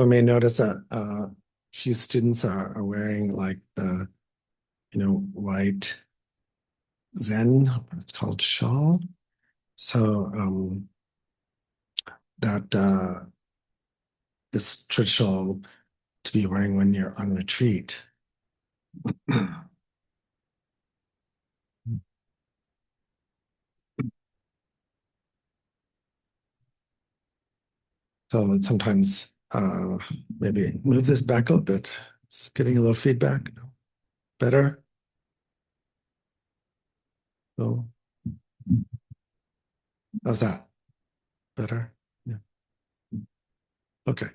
I may notice that a few students are wearing like the, white Zen, it's called shawl. So that is traditional to be wearing when you're on retreat. So sometimes maybe move this back a little bit. It's getting a little feedback. Better? So how's that? Better? Yeah. Okay.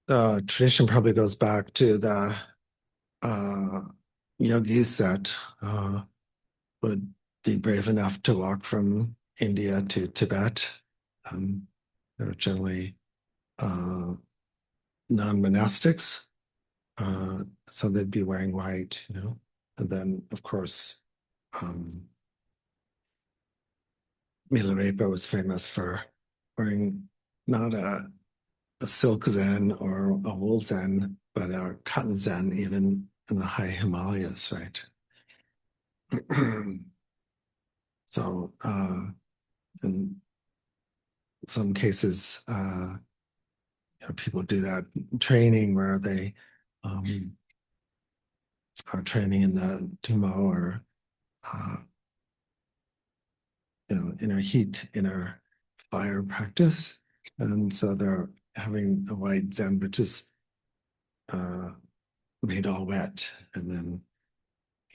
The tradition probably goes back to the uh, yogis that would be brave enough to walk from India to Tibet. Um, they're generally uh, non-monastics, so they'd be wearing white, And then, of course, um, Milarepa was famous for wearing not a silk zen or a wool zen, but a cotton zen, even in the high Himalayas, right? So, in some cases, people do that training where they um, are training in the Tummo or uh, inner heat, inner fire practice, and so they're having a white Zen, which is uh, made all wet, and then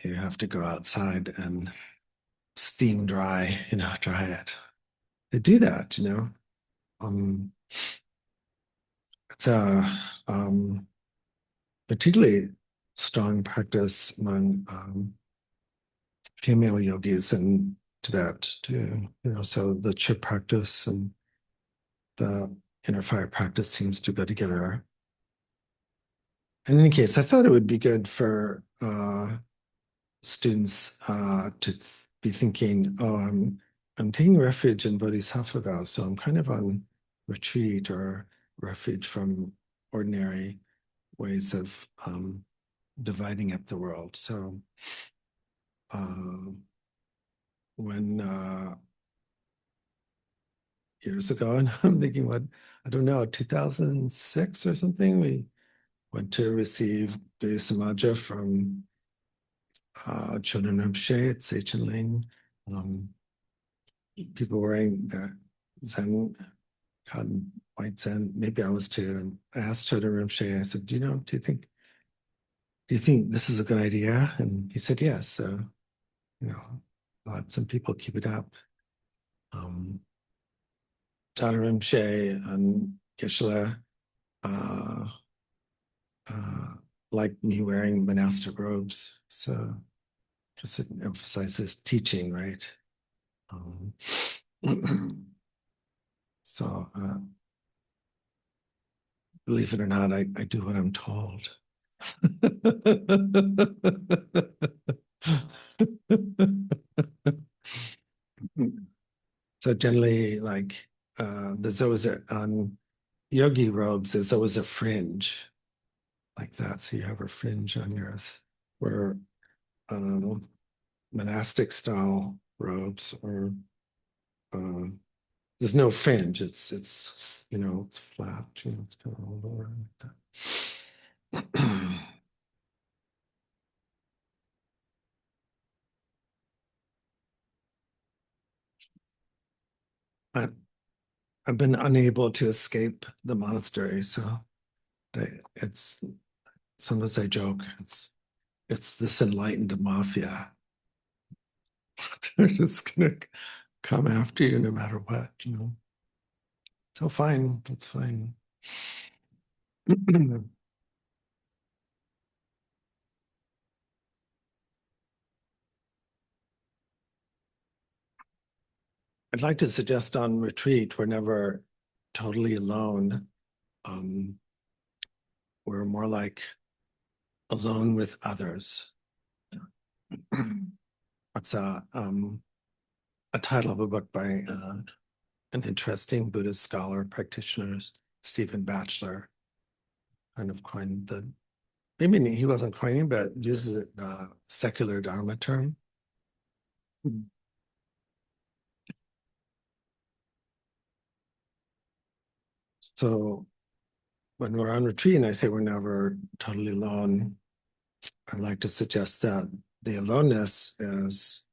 you have to go outside and steam dry, dry it. They do that, Um, it's a particularly strong practice among female yogis in Tibet too. So the chip practice and the inner fire practice seems to go together. In any case, I thought it would be good for students to be thinking, oh, I'm taking refuge in Bodhisattva vow, so I'm kind of on retreat or refuge from ordinary ways of dividing up the world. So uh, when years ago, and I'm thinking, what, I don't know, 2006 or something, we went to receive Guru Samaja from Chöd Rinpoche at Seychenling. Um, People wearing the Zen, cotton white Zen. Maybe I was too. And I asked Chöd Rinpoche, I said, do you think this is a good idea? And he said, yes. So, let some people keep it up. Chöd Rinpoche and Geshe uh, uh, like me wearing monastic robes. So, because it emphasizes teaching, right? Um, so, believe it or not, I do what I'm told. So generally, like there's always on yogi robes, there's always a fringe like that. So you have a fringe on yours. Where monastic style robes or there's no fringe. It's flat. It's kind of all over like that. I, I've been unable to escape the monastery, so it's sometimes I joke it's this enlightened mafia. They're just gonna come after you no matter what. So fine, that's fine. I'd like to suggest on retreat, we're never totally alone. Um, we're more like alone with others. What's a title of a book by an interesting Buddhist scholar, practitioner, Stephen Batchelor, kind of coined the, maybe he wasn't coining, but uses the secular Dharma term. So when we're on retreat and I say we're never totally alone, I'd like to suggest that the aloneness is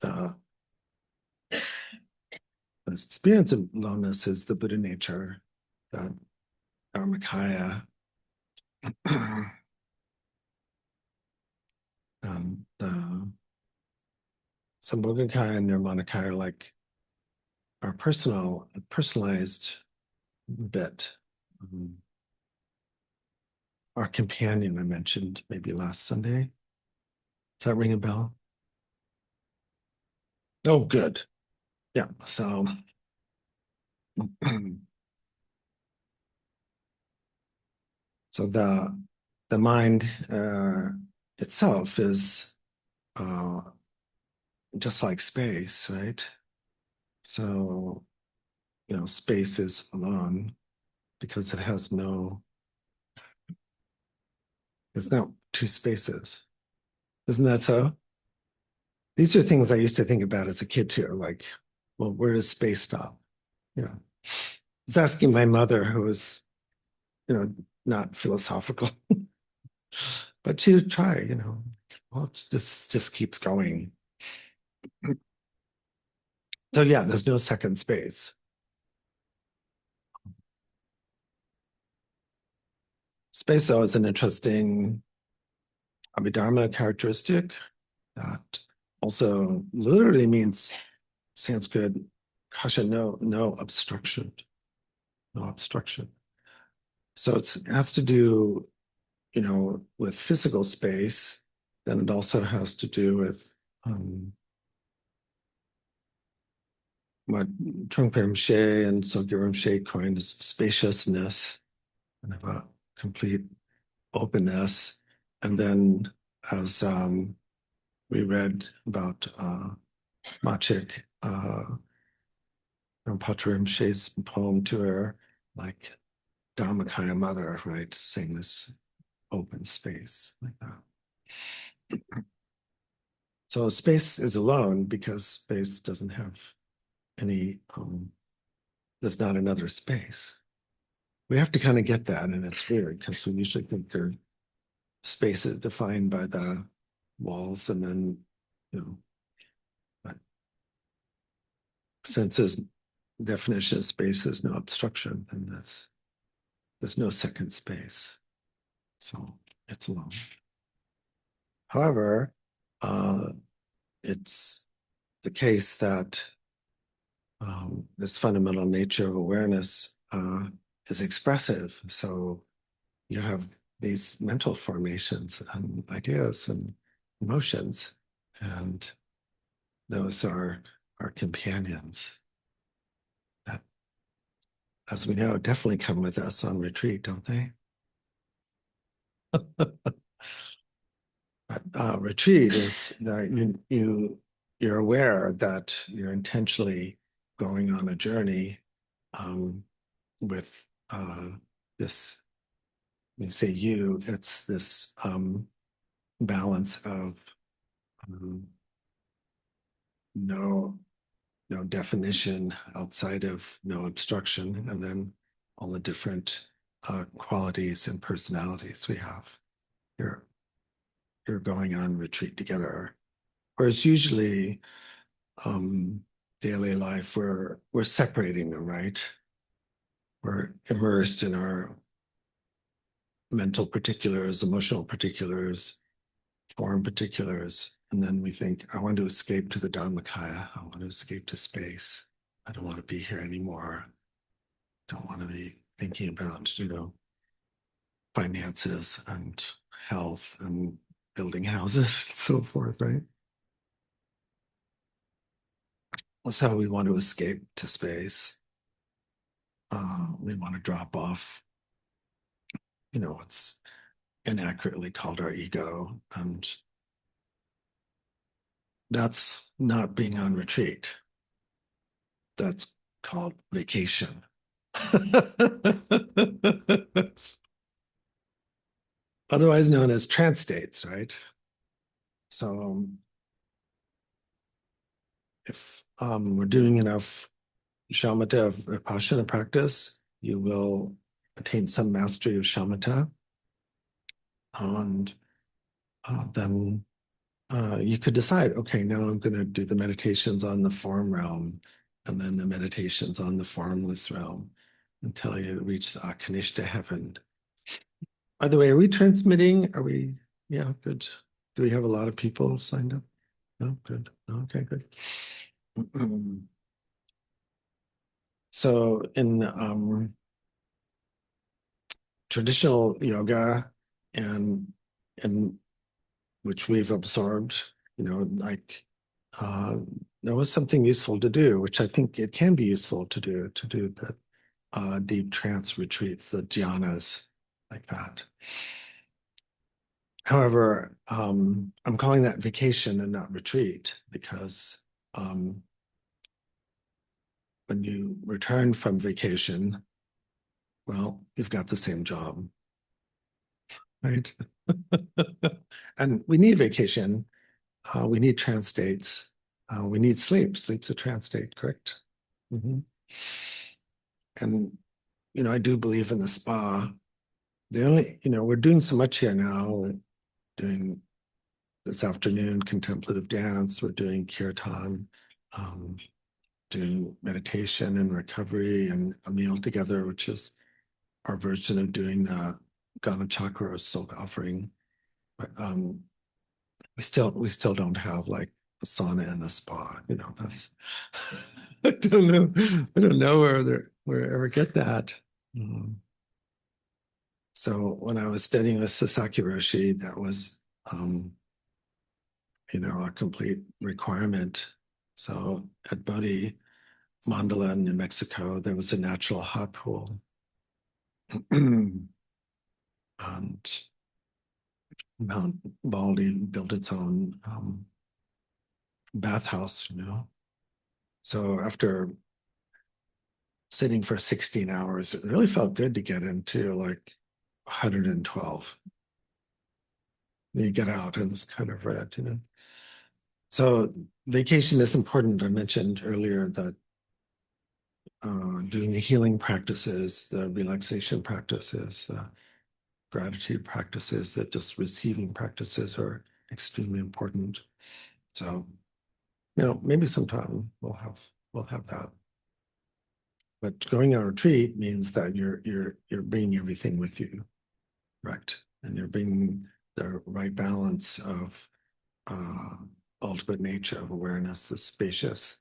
the experience of aloneness is the Buddha nature, the Dharmakaya, the Sambhogakaya and Nirmanakaya are like our personalized bit. Our companion I mentioned maybe last Sunday. Does that ring a bell? Oh, good. Yeah. So so the mind itself is just like space, right? So space is alone because it has no. There's no two spaces. Isn't that so? These are things I used to think about as a kid too. Like, well, where does space stop? Yeah. I was asking my mother, who was, not philosophical, but she would try, well, this just keeps going. So yeah, there's no second space. Space, though, is an interesting Abhidharma characteristic that also literally means Sanskrit, Akasha, no obstruction, no obstruction. So it has to do, with physical space. Then it also has to do with what Trungpa Rinpoche and Sogyal Rinpoche coined as spaciousness, kind of a complete openness. And then as we read about Machik Rinpoche's poem to her, like Dharmakaya mother, right, saying this open space like that. So space is alone because space doesn't have any, there's not another space. We have to kind of get that, and it's weird because we usually think they're spaces defined by the walls, and then, but since his definition of space is no obstruction, then there's no second space. So it's alone. However, it's the case that this fundamental nature of awareness is expressive. So you have these mental formations and ideas and emotions, and those are our companions that, as we know, definitely come with us on retreat, don't they? Retreat is that you're aware that you're intentionally going on a journey with this. When you say it's this balance of no definition outside of no obstruction, and then all the different qualities and personalities we have. You're going on retreat together. Whereas usually daily life, we're separating them, right? We're immersed in our mental particulars, emotional particulars, form particulars, and then we think, I want to escape to the Dharmakaya. I want to escape to space. I don't want to be here anymore. Don't want to be thinking about, finances and health and building houses and so forth, right? That's how we want to escape to space. We want to drop off, what's inaccurately called our ego, and that's not being on retreat. That's called vacation. Otherwise known as trance states, right? So if we're doing enough shamatha of vipassana practice, you will attain some mastery of shamatha, and then you could decide, okay, now I'm going to do the meditations on the form realm, and then the meditations on the formless realm until you reach the Akanishta heaven. By the way, are we transmitting? Are we? Yeah, good. Do we have a lot of people signed up? No, good. Okay, good. So in traditional yoga and which we've absorbed, like there was something useful to do, which I think it can be useful to do the deep trance retreats, the jhanas, like that. However, I'm calling that vacation and not retreat because when you return from vacation, well, you've got the same job, right? And we need vacation. We need trance states. We need sleep. Sleep's a trance state, correct? Mm-hmm. And, I do believe in the spa. The only, we're doing so much here now. We're doing this afternoon contemplative dance. We're doing kirtan, um, doing meditation and recovery and a meal together, which is our version of doing the Gana Chakra silk offering. But we still don't have like a sauna and a spa. That's I don't know. I don't know where ever get that. So when I was studying with Sasaki Roshi, that was a complete requirement. So at Bodhi Mandala in New Mexico, there was a natural hot pool. And Mount Baldy built its own bathhouse, So after sitting for 16 hours, it really felt good to get into like 112. Then you get out and it's kind of red. So vacation is important. I mentioned earlier that doing the healing practices, the relaxation practices, gratitude practices, that just receiving practices are extremely important. So, maybe sometime we'll have that. But going on retreat means that you're bringing everything with you, right? And you're bringing the right balance of ultimate nature of awareness, the spacious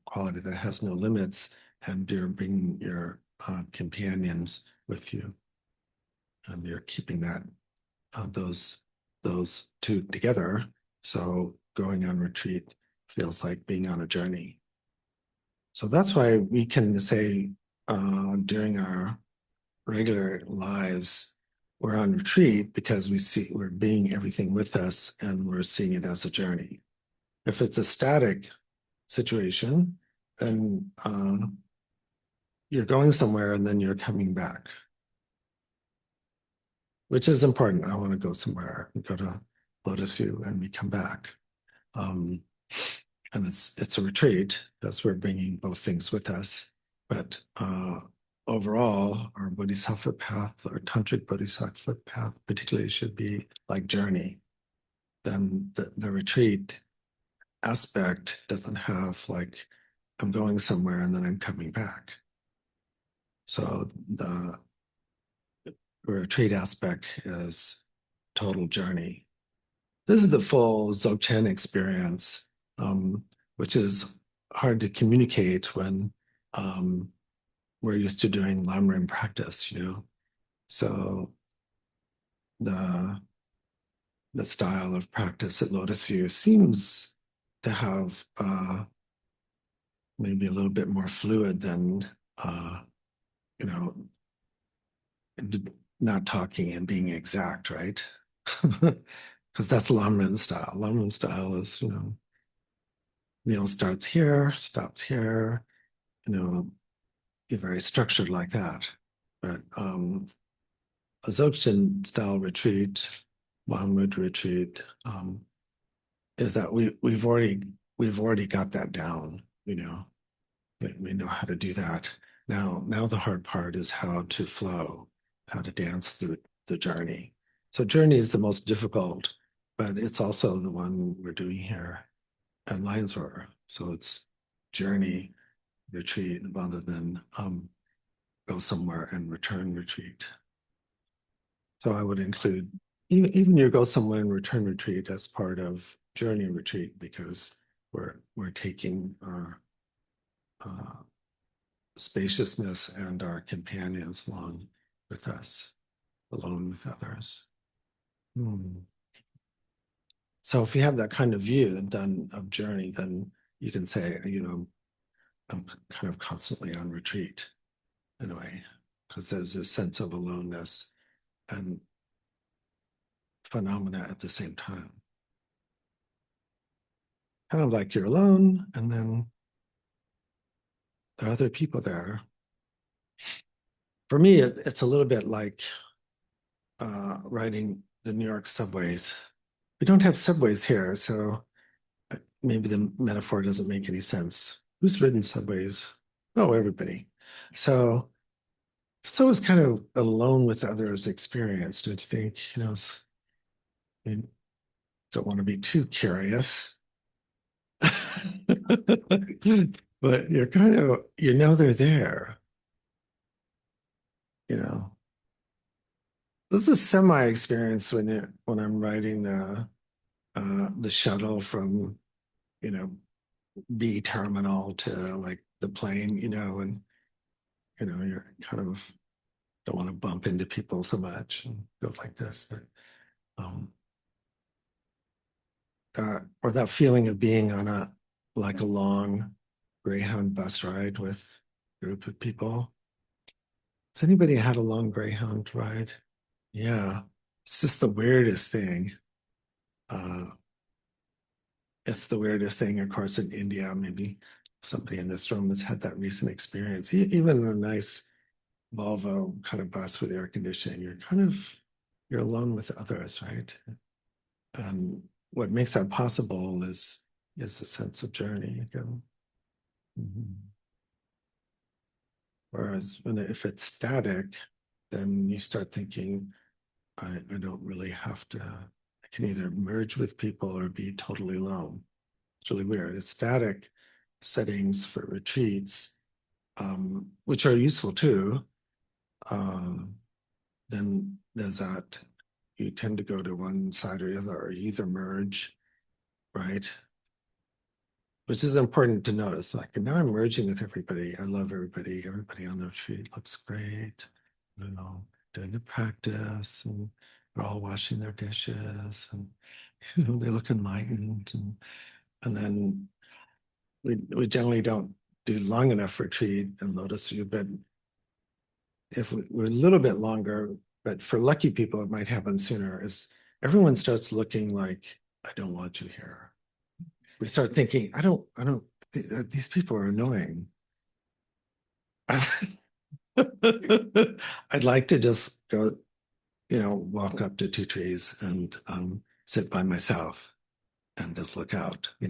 quality that has no limits, and you're bringing your companions with you, and you're keeping that those two together. So going on retreat feels like being on a journey. So that's why we can say during our regular lives, we're on retreat because we're being everything with us and we're seeing it as a journey. If it's a static situation, then you're going somewhere and then you're coming back, which is important. I want to go somewhere. We go to Lotus View and we come back. And it's a retreat because we're bringing both things with us. But overall, our bodhisattva path, our tantric bodhisattva path, particularly, should be like journey. Then the retreat aspect doesn't have like I'm going somewhere and then I'm coming back. So the retreat aspect is total journey. This is the full Dzogchen experience, which is hard to communicate when we're used to doing Lamrim practice, So the style of practice at Lotus View seems to have maybe a little bit more fluid than you know not talking and being exact, right? because that's Lamrim-style. Lamrim-style is, meal starts here, stops here, you're very structured like that. But a Dzogchen style retreat, Mahamudra retreat, is that we've already got that down, we know how to do that. Now the hard part is how to flow, how to dance through the journey. So journey is the most difficult, but it's also the one we're doing here at Lionswear. So it's journey retreat rather than go somewhere and return retreat. So I would include even your go somewhere and return retreat as part of journey retreat because we're taking our uh, spaciousness and our companions along with us, alone with others. Hmm. So if you have that kind of view then of journey, then you can say, I'm kind of constantly on retreat in a way, because there's this sense of aloneness and phenomena at the same time. Kind of like you're alone, and then there are other people there. For me, it's a little bit like riding the New York subways. We don't have subways here, so maybe the metaphor doesn't make any sense. Who's ridden subways? Oh, everybody. So it's kind of alone with others' experience, don't you think? I don't want to be too curious. But you're kind of, they're there, you know. This is semi-experience when I'm riding the shuttle from, you know, B terminal to like the plane, and you're kind of don't want to bump into people so much and go like this, but um or that feeling of being on a long Greyhound bus ride with a group of people. Has anybody had a long Greyhound ride? Yeah, it's just the weirdest thing. Uh, it's the weirdest thing, of course, in India. Maybe somebody in this room has had that recent experience. Even a nice Volvo kind of bus with air conditioning, you're alone with others, right? And what makes that possible is the sense of journey again. Mhm. Whereas if it's static, then you start thinking, I don't really have to, I can either merge with people or be totally alone. It's really weird. It's static settings for retreats, which are useful too. Um, then there's that you tend to go to one side or the other, or you either merge, right? Which is important to notice. Like now I'm merging with everybody. I love everybody. Everybody on the retreat looks great, you know, doing the practice and they're all washing their dishes and they look enlightened and then we generally don't do long enough retreat and Lotus View, but if we're a little bit longer, but for lucky people, it might happen sooner, is everyone starts looking like, I don't want you here. We start thinking, these people are annoying. I'd like to just go, walk up to two trees and sit by myself and just look out, Do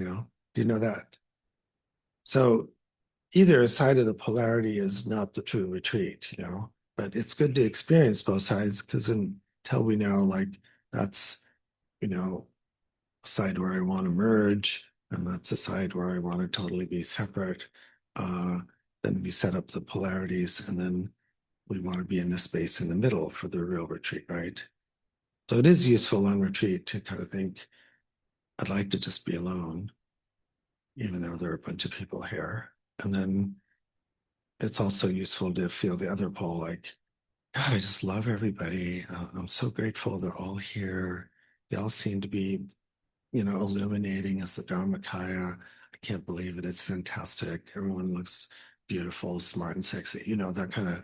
you know that? So either side of the polarity is not the true retreat, but it's good to experience both sides because until we know like that's, a side where I want to merge and that's a side where I want to totally be separate, uh, then we set up the polarities and then we want to be in the space in the middle for the real retreat, right? So it is useful on retreat to kind of think, I'd like to just be alone, even though there are a bunch of people here. And then it's also useful to feel the other pole like, God, I just love everybody. I'm so grateful they're all here. They all seem to be, illuminating as the Dharmakaya. I can't believe it. It's fantastic. Everyone looks beautiful, smart, and sexy, that kind of.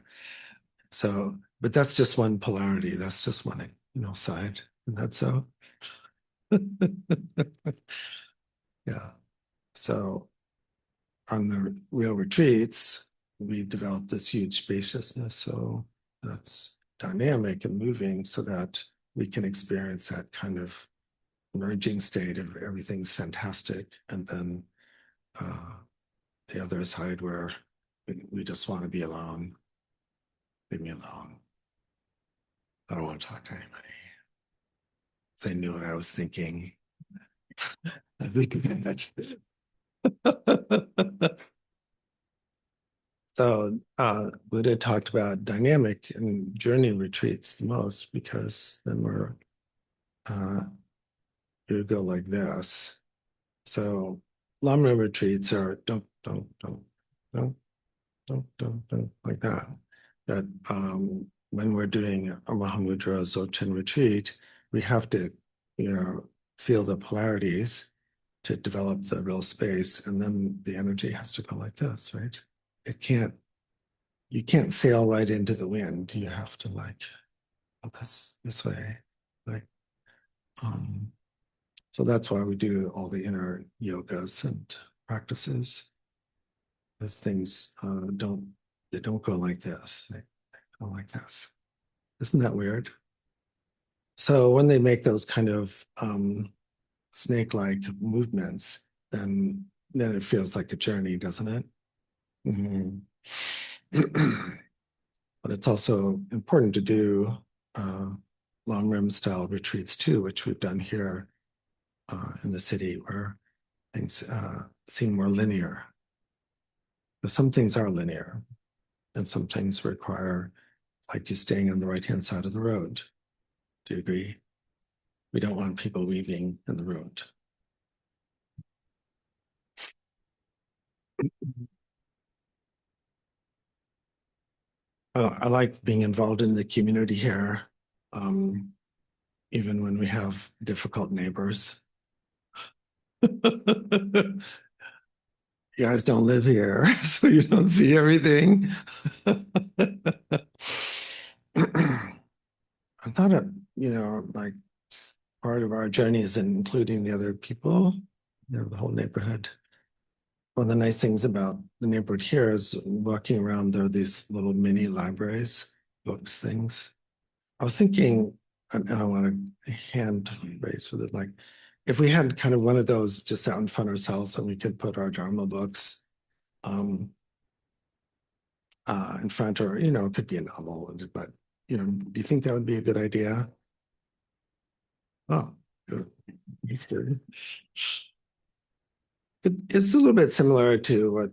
So, but that's just one polarity. That's just one, side. And that's so. Yeah. So on the real retreats, we developed this huge spaciousness. So that's dynamic and moving so that we can experience that kind of merging state of everything's fantastic. And then the other side where we just want to be alone. Leave me alone. I don't want to talk to anybody. They knew what I was thinking. I'd be good. So Buddha talked about dynamic and journey retreats the most because then uh, you go like this. So Lamrim retreats are don't, don't, like that. That when we're doing a Mahamudra-Dzogchen retreat, we have to, feel the polarities to develop the real space, and then the energy has to go like this, right? It can't, you can't sail right into the wind. You have to like this way, like so that's why we do all the inner yogas and practices. Because things they don't go like this. They go like this. Isn't that weird? So when they make those kind of snake-like movements, then it feels like a journey, doesn't it? Mhm. But it's also important to do Lamrim-style retreats too, which we've done here in the city, where things seem more linear. But some things are linear, and some things require, like you staying on the right-hand side of the road. Do you agree? We don't want people weaving in the road. I like being involved in the community here, um, even when we have difficult neighbors. You guys don't live here, so you don't see everything. I thought, like part of our journey is including the other people, the whole neighborhood. One of the nice things about the neighborhood here is walking around, there are these little mini libraries, books, things. I was thinking, and I want to hand raise for that, like if we had kind of one of those just out in front of ourselves and we could put our Dharma books um, in front, or, it could be a novel, but, do you think that would be a good idea? Oh, good. That's good. It's a little bit similar to what,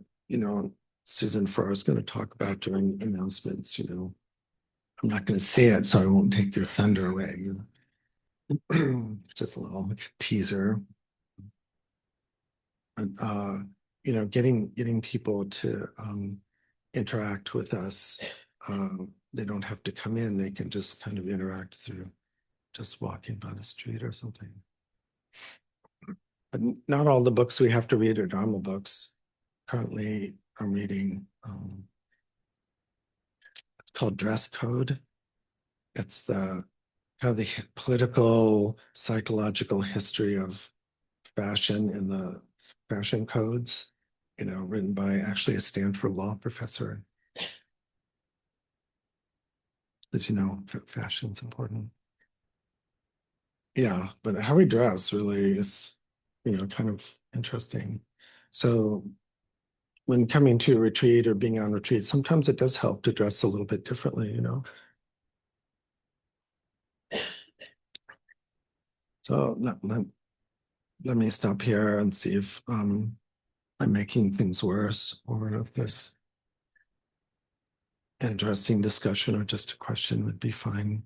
Susan Farr is going to talk about during announcements, I'm not going to say it, so I won't take your thunder away. Just a little teaser. And, getting people to interact with us. They don't have to come in, they can just kind of interact through just walking by the street or something. But not all the books we have to read are Dharma books. Currently, I'm reading, it's called Dress Code. It's the kind of the political, psychological history of fashion and the fashion codes, written by actually a Stanford law professor. As you know, fashion's important. Yeah, but how we dress really is, kind of interesting. So when coming to a retreat or being on retreat, sometimes it does help to dress a little bit differently. So let me stop here and see if I'm making things worse, or if this interesting discussion or just a question would be fine.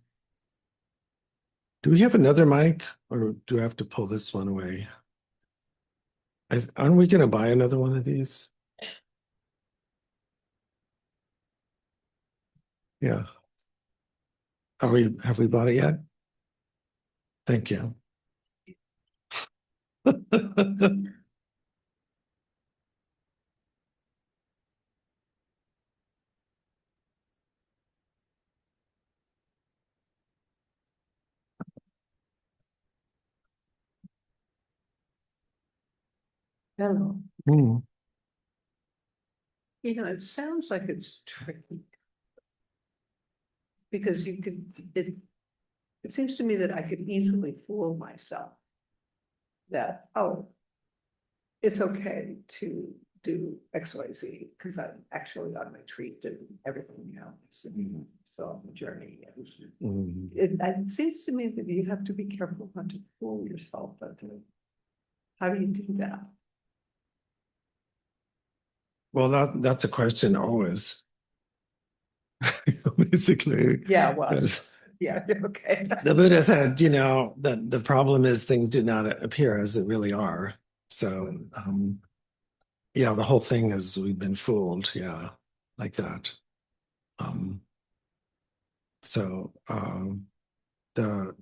Do we have another mic, or do I have to pull this one away? Aren't we going to buy another one of these? Yeah. Have we bought it yet? Thank you. Hello. Mm. It sounds like it's tricky because it seems to me that I could easily fool myself that, oh, it's okay to do XYZ because I'm actually on retreat and everything else. So on the journey. It seems to me that you have to be careful not to fool yourself. How do you do that? Well, that's a question always. Basically. Yeah, well, Yes. yeah, okay. The Buddha said, that the problem is things do not appear as it really are. So, yeah, the whole thing is we've been fooled. Yeah, like that. Um, so the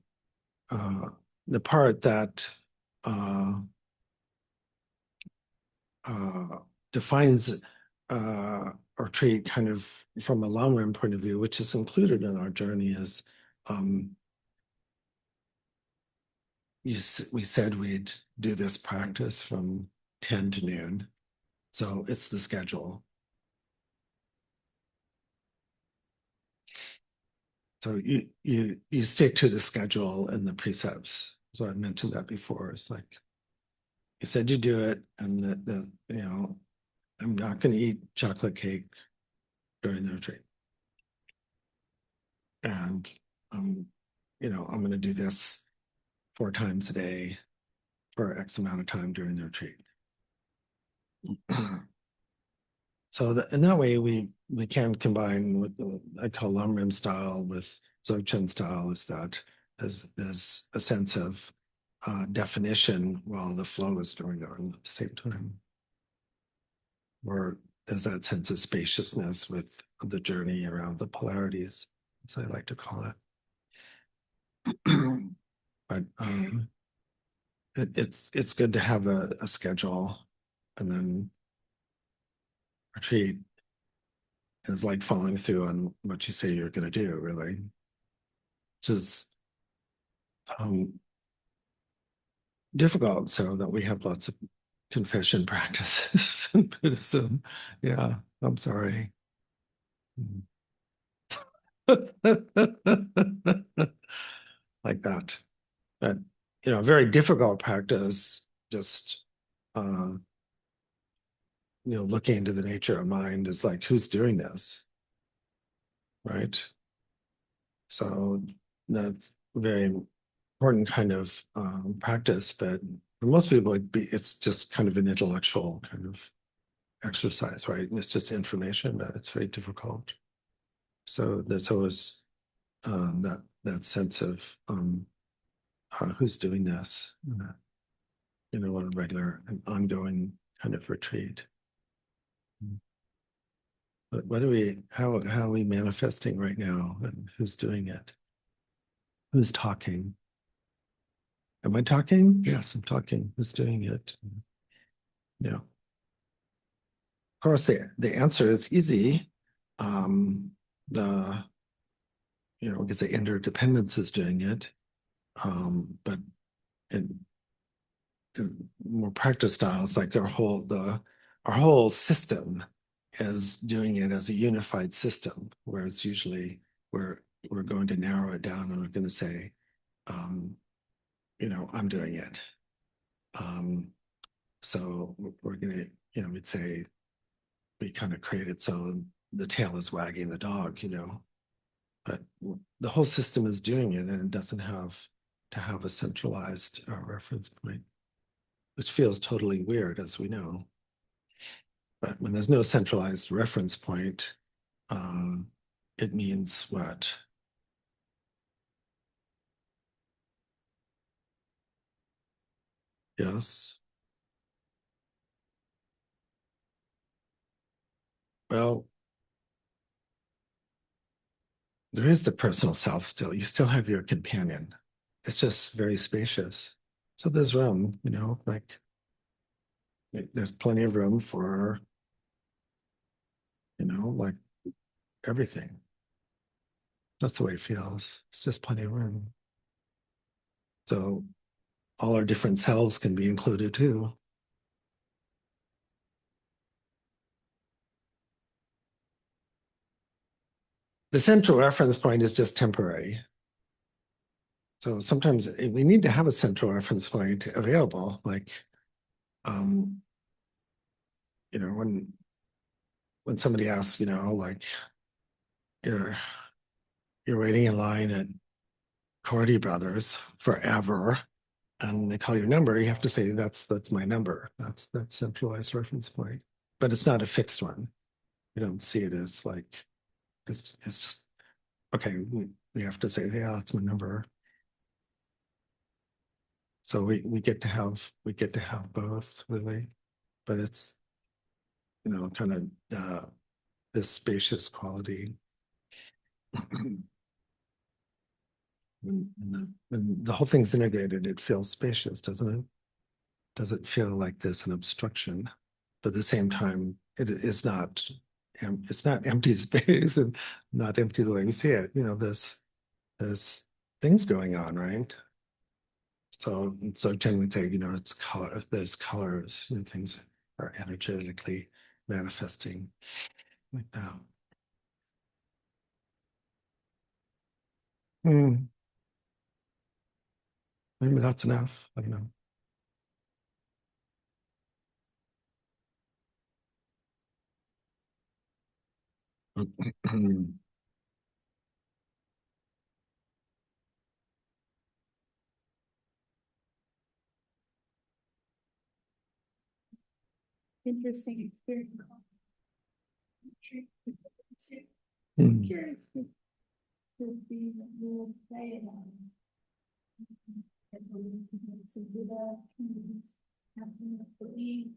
uh, the part that uh, defines our trait kind of from a Lamrim point of view, which is included in our journey, is um, we said we'd do this practice from 10 to noon. So it's the schedule. So you stick to the schedule and the precepts. So I mentioned that before. It's like you said you do it, and I'm not going to eat chocolate cake during the retreat, and I'm going to do this 4 times a day for X amount of time during the retreat. So in that way, we can combine with the I call Lamrim-style with Dzogchen style. Is that there's a sense of definition while the flow is going on at the same time, or there's that sense of spaciousness with the journey around the polarities, as I like to call it. But it's good to have a schedule, and then retreat is like following through on what you say you're going to do, really, which is difficult. So that we have lots of confession practices in Buddhism. Yeah, I'm sorry. Like that. But very difficult practice, just looking into the nature of mind is like, who's doing this? Right? So that's a very important kind of practice, but for most people, it's just kind of an intellectual kind of exercise, right? And it's just information, but it's very difficult. So there's always that sense of who's doing this, on a regular and ongoing kind of retreat. But how are we manifesting right now, and who's doing it? Who's talking? Am I talking? Yes, I'm talking. Who's doing it? Yeah. Of course, the answer is easy. The because the interdependence is doing it, but in more practice styles, like our whole system is doing it as a unified system, whereas usually we're going to narrow it down and we're going to say, I'm doing it. So we're going to, we'd say we kind of create it so the tail is wagging the dog, but the whole system is doing it, and it doesn't have to have a centralized reference point, which feels totally weird, as we know. But when there's no centralized reference point, it means what? Yes. Well, there is the personal self still. You still have your companion. It's just very spacious. So there's room, like there's plenty of room for, like everything. That's the way it feels. It's just plenty of room. So all our different selves can be included too. the central reference point is just temporary. So sometimes we need to have a central reference point available, like, you know, when somebody asks, you know, like you're waiting in line at Cordy Brothers forever, and they call your number, you have to say that's my number. That's centralized reference point, but it's not a fixed one. You don't see it as like it's just okay. We have to say, yeah, that's my number. So we get to have both really, but it's, you know, kind of this spacious quality. When the whole thing's integrated, it feels spacious, doesn't it? Does it feel like there's an obstruction, but at the same time, it is not. It's not empty space and not empty the way we see it. You know, there's things going on, right? So Jen would say, you know, it's color. There's colors. You know, things are energetically manifesting like that. Hmm. Maybe that's enough. I don't know. Interesting experience. Hmm. Curious to be more play some Buddha happening to believe.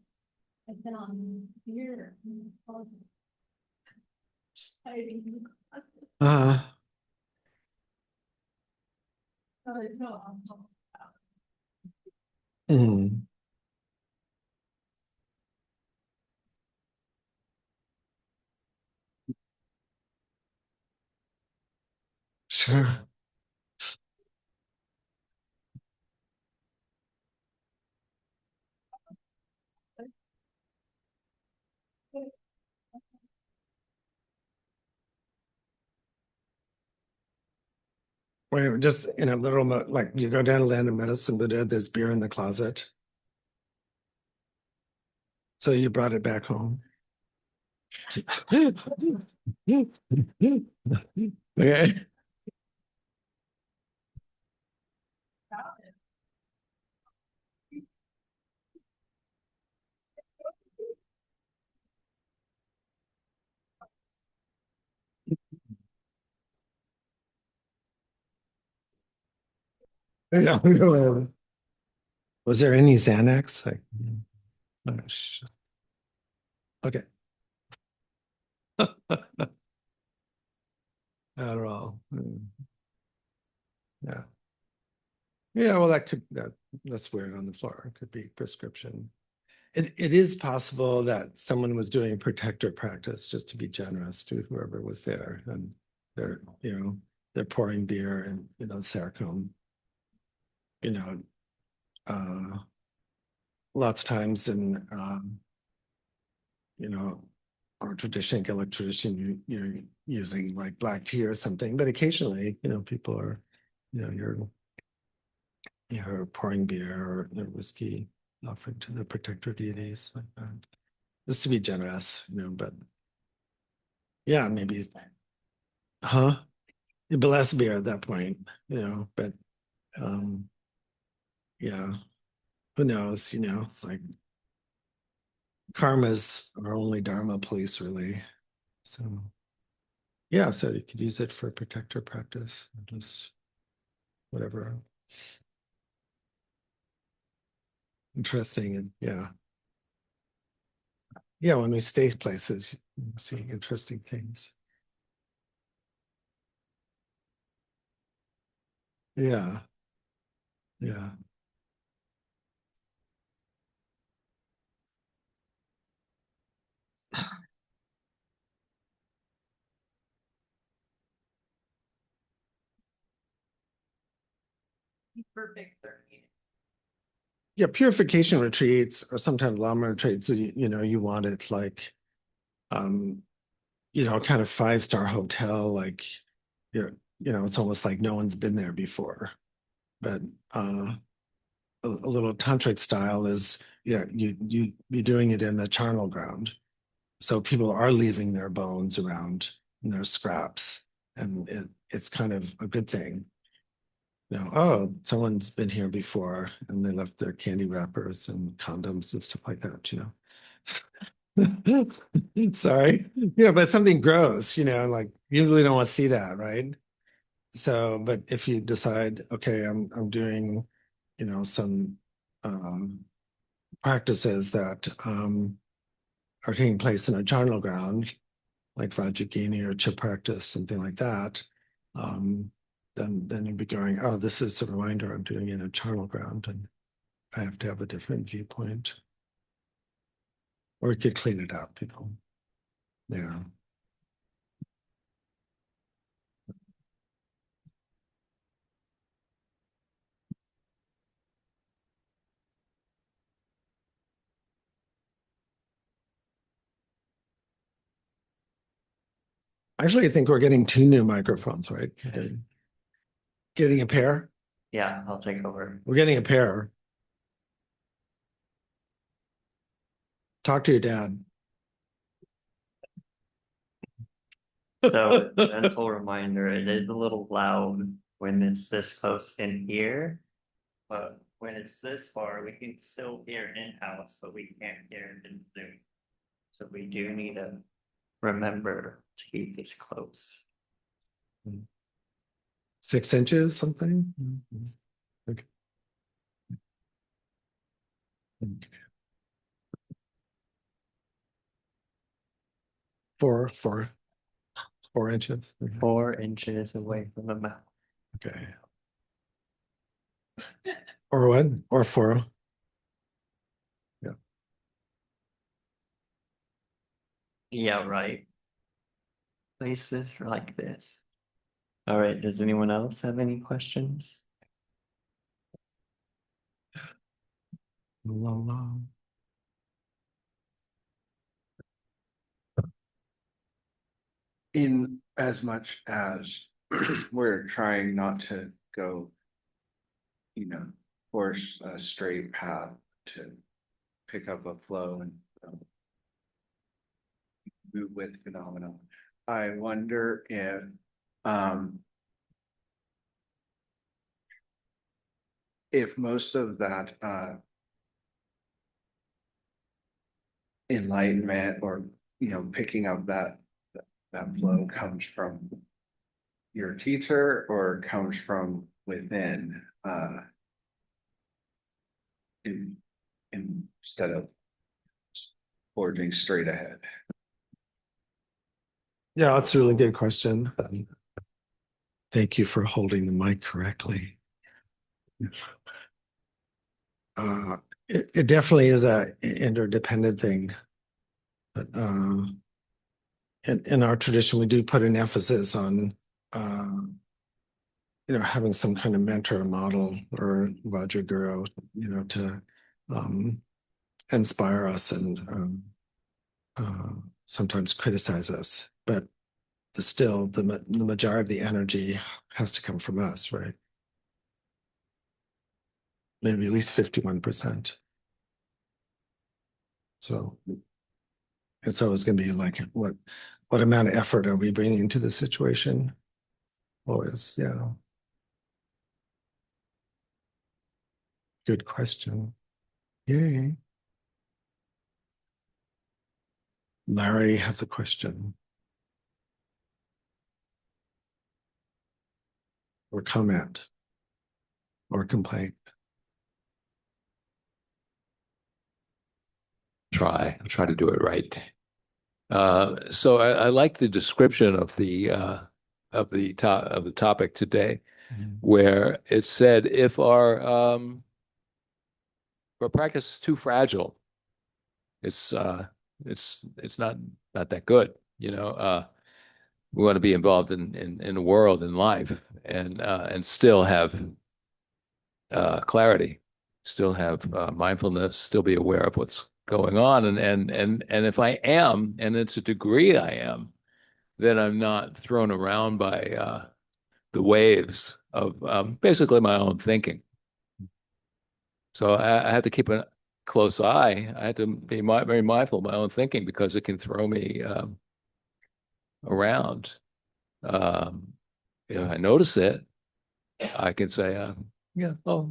I've been on here. Uh, hmm. Sure. Wait, just in a little, like you go down to Land of Medicine, but there's beer in the closet. So you brought it back home. Okay. Was there any Xanax? Like, oh, okay. Adderall. Yeah. Yeah, well, that's weird on the floor. It could be prescription. It is possible that someone was doing protector practice just to be generous to whoever was there, and they're, you know, they're pouring beer and, you know, Seracom, you know, lots of times in, you know, our tradition, Gaelic tradition, you're using like black tea or something, but occasionally, you know, people are, you know, you're pouring beer or whiskey, offering to the protector deities like that. Just to be generous, you know, but yeah, maybe, huh? But less beer at that point, you know, but um, yeah, who knows, you know, it's like karma's our only Dharma police, really. So yeah, so you could use it for protector practice, just whatever. Interesting, and yeah. Yeah, when we stay places, you see interesting things. Yeah, yeah. Perfect. Yeah, purification retreats or sometimes Lama retreats, you know, you want it like kind of 5-star hotel, like it's almost like no one's been there before. But a little tantric style is, you're doing it in the charnel ground. So people are leaving their bones around and their scraps, and it's kind of a good thing. Oh, someone's been here before and they left their candy wrappers and condoms and stuff like that, Sorry. But something gross, like you really don't want to see that, right? So, but if you decide, okay, I'm doing, some practices that are taking place in a charnel ground, like Vajrayogini or chip practice, something like that, then you'd be going, oh, this is a reminder I'm doing it in a charnel ground, and I have to have a different viewpoint. Or you could clean it up, Yeah. Actually, I think we're getting 2 new microphones, right? Okay. Getting a pair? Yeah, I'll take over. We're getting a pair. Talk to your dad. So, gentle reminder, it is a little loud when it's this close in here, but when it's this far, we can still hear in-house, but we can't hear it in Zoom. So we do need to remember to keep this close. 6 inches, something? Okay. 4 inches. 4 inches away from the mouth. Okay. Or what? Or 4. Yeah. Yeah, right. Place this like this. All right, does anyone else have any questions? La, la. In as much as we're trying not to go, force a straight path to pick up a flow and move with phenomena, I wonder if most of that enlightenment or picking up that flow comes from your teacher or comes from within, instead of forging straight ahead. Yeah, that's a really good question. Thank you for holding the mic correctly. It definitely is a interdependent thing. But in our tradition, we do put an emphasis on having some kind of mentor model or Vajraguru, to inspire us and sometimes criticize us. But still, the majority of the energy has to come from us, right? Maybe at least 51%. So it's always going to be like, what amount of effort are we bringing to the situation? Always, yeah. Good question. Yay. Larry has a question. Or comment. Or complaint. I'll try to do it right. So I like the description of the topic today, where it said if our practice is too fragile, it's not that good. We want to be involved in the world, in life, and still have clarity, still have mindfulness, still be aware of what's going on, and if I am, and it's a degree I am, then I'm not thrown around by the waves of basically my own thinking. So I have to keep a close eye. I have to be very mindful of my own thinking because it can throw me around. If I notice it, I can say, yeah, oh,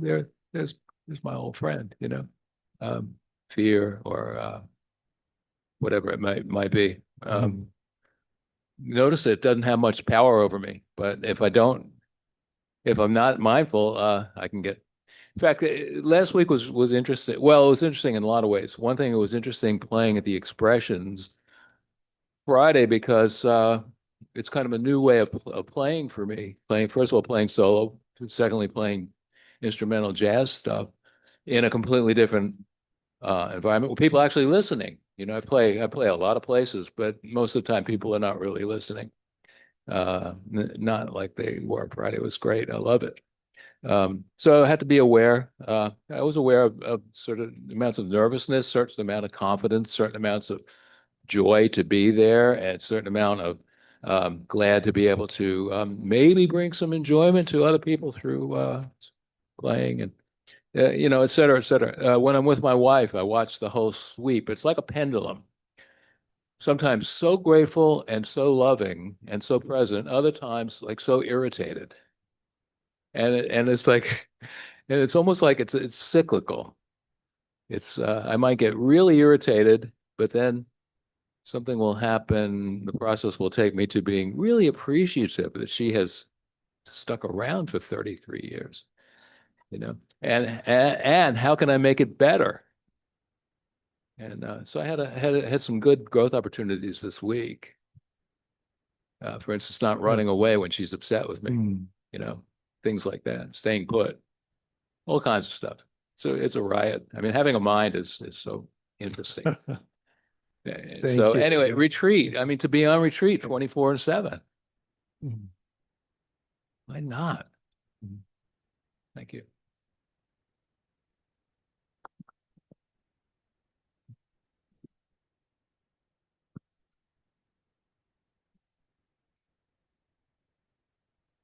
there's my old friend, fear or whatever it might be. Notice it doesn't have much power over me, but if I'm not mindful, I can get. In fact, last week was interesting. Well, it was interesting in a lot of ways. One thing, it was interesting playing at the Expressions Friday because it's kind of a new way of playing for me. First of all, playing solo. Secondly, playing instrumental jazz stuff in a completely different environment with people actually listening. I play a lot of places, but most of the time people are not really listening. Not like they were Friday. It was great. I love it. So I had to be aware. I was aware of sort of amounts of nervousness, certain amount of confidence, certain amounts of joy to be there, and certain amount of glad to be able to maybe bring some enjoyment to other people through playing and et cetera, et cetera. When I'm with my wife, I watch the whole sweep. It's like a pendulum. Sometimes so grateful and so loving and so present, other times like so irritated. And it's like, and it's almost like it's cyclical. It's I might get really irritated, but then something will happen. The process will take me to being really appreciative that she has stuck around for 33 years, and how can I make it better? And so I had some good growth opportunities this week. For instance, not running away when she's upset with me, things like that, staying put, all kinds of stuff. So it's a riot. I mean, having a mind is so interesting. So you. anyway, retreat. I mean, to be on retreat 24/7. Why not? Thank you.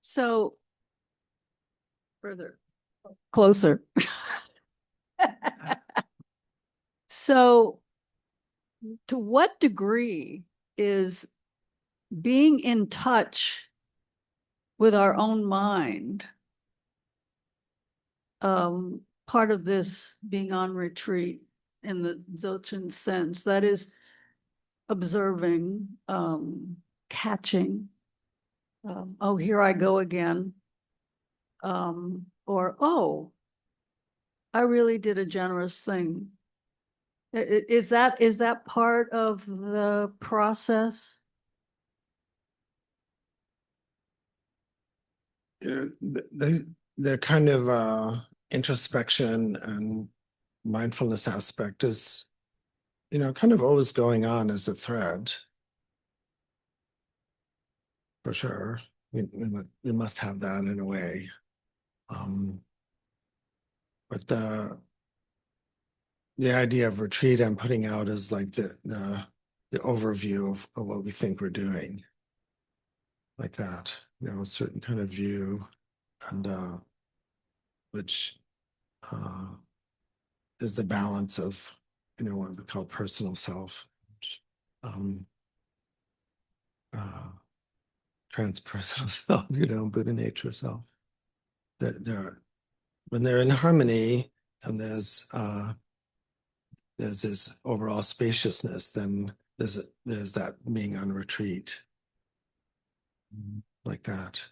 So closer. So to what degree is being in touch with our own mind part of this being on retreat in the Dzogchen sense? That is observing, catching, oh, here I go again, or, oh, I really did a generous thing. Is that part of the process? The kind of introspection and mindfulness aspect is, kind of always going on as a thread. For sure. We must have that in a way. But the idea of retreat I'm putting out is like the overview of what we think we're doing. Like that, a certain kind of view, and which is the balance of, what we call personal self, transpersonal self, Buddha nature self. When they're in harmony, and there's this overall spaciousness, then there's that being on retreat, like that.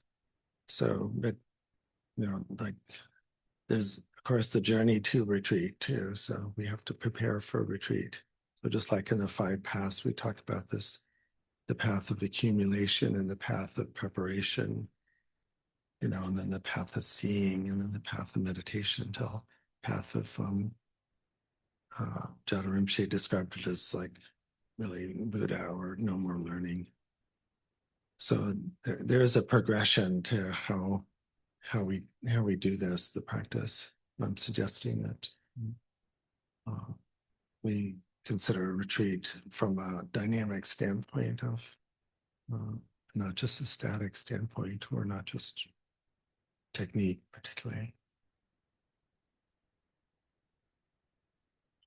So, but like there's of course the journey to retreat too. So we have to prepare for retreat. So just like in the 5 paths, we talk about this, the path of accumulation and the path of preparation, and then the path of seeing, and then the path of meditation, till path of Chöd Rinpoche described it as like really Buddha or no more learning. So there is a progression to how we do this, the practice. I'm suggesting that we consider a retreat from a dynamic standpoint of not just a static standpoint or not just technique particularly.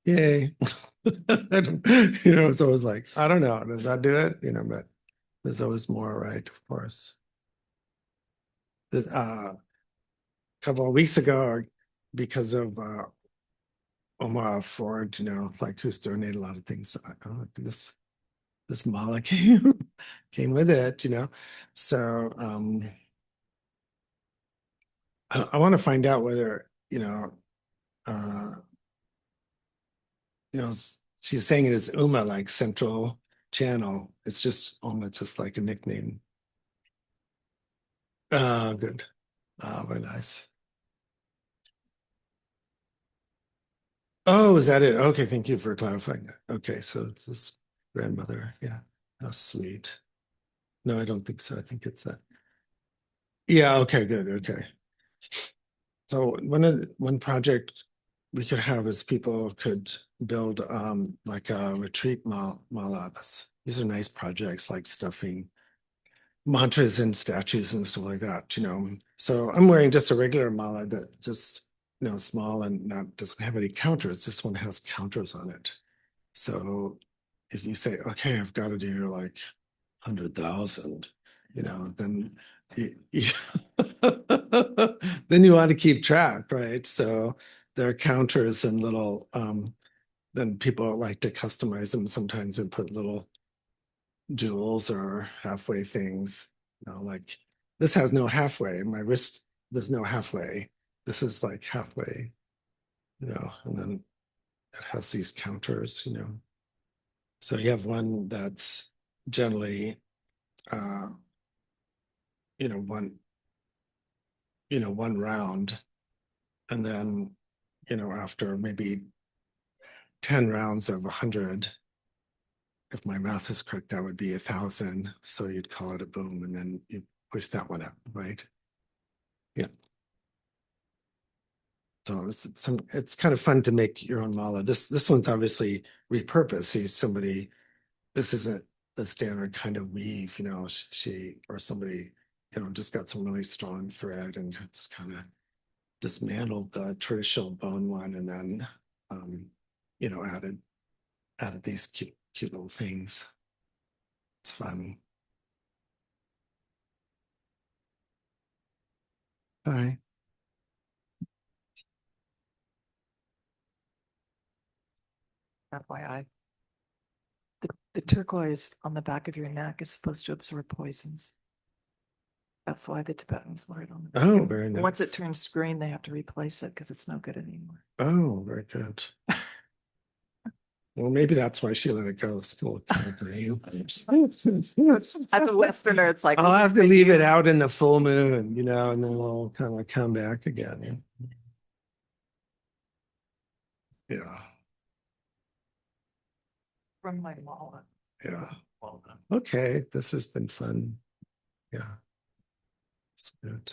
Yay. I don't, it's always like, I don't know, does that do it? But there's always more, right? Of course. A couple of weeks ago, because of Omar Ford, like who's donated a lot of things. This mala came with it, So I want to find out whether, uh, she's saying it is Uma, like central channel. It's just Uma, just like a nickname. Good. Very nice. Oh, is that it? Okay, thank you for clarifying that. Okay, so it's this grandmother. Yeah, how sweet. No, I don't think so. I think it's that. Yeah, okay, good. Okay. So one project we could have is people could build like a retreat mala. These are nice projects like stuffing mantras and statues and stuff like that, So I'm wearing just a regular mala that just, small and doesn't have any counters. This one has counters on it. So if you say, okay, I've got to do like 100,000, then then you want to keep track, right? So there are counters and little, then people like to customize them sometimes and put little jewels or halfway things, like this has no halfway. My wrist, there's no halfway. This is like halfway, and then it has these counters, So you have one that's generally, one round, and then, after maybe 10 rounds of 100, if my math is correct, that would be 1,000. So you'd call it a boom, and then you push that one up, right? Yeah. So it's kind of fun to make your own mala. This one's obviously repurposed. This isn't the standard kind of weave, she or somebody, just got some really strong thread and just kind of dismantled the traditional bone one and then, added these cute little things. It's fun. Bye. FYI. The turquoise on the back of your neck is supposed to absorb poisons. That's why the Tibetans wear it on the back. Oh, And very nice. once it turns green, they have to replace it because it's no good anymore. Oh, very good. Well, maybe that's why she let it go. It's still kind of green. As a Westerner, it's like, I'll have to leave it out in the full moon, and then we'll kind of come back again. Yeah. from my wallet. Yeah. Well done. Okay. This has been fun. Yeah. It's good.